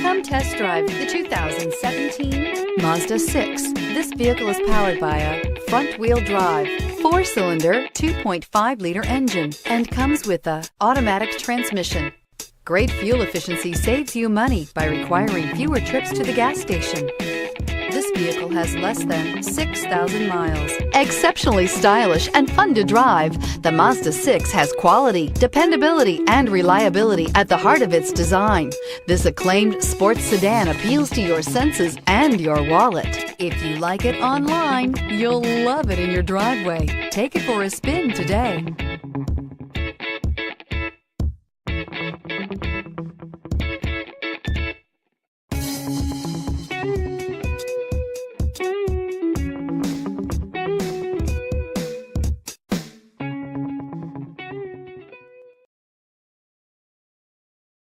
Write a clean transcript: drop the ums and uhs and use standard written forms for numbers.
Come test drive the 2017 Mazda 6. This vehicle is powered by a front-wheel drive, 4-cylinder, 2.5-liter engine, and comes with a automatic transmission. Great fuel efficiency saves you money by requiring fewer trips to the gas station. This vehicle has less than 6,000 miles. Exceptionally stylish and fun to drive, the Mazda 6 has quality, dependability, and reliability at the heart of its design. This acclaimed sports sedan appeals to your senses and your wallet. If you like it online, you'll love it in your driveway. Take it for a spin today.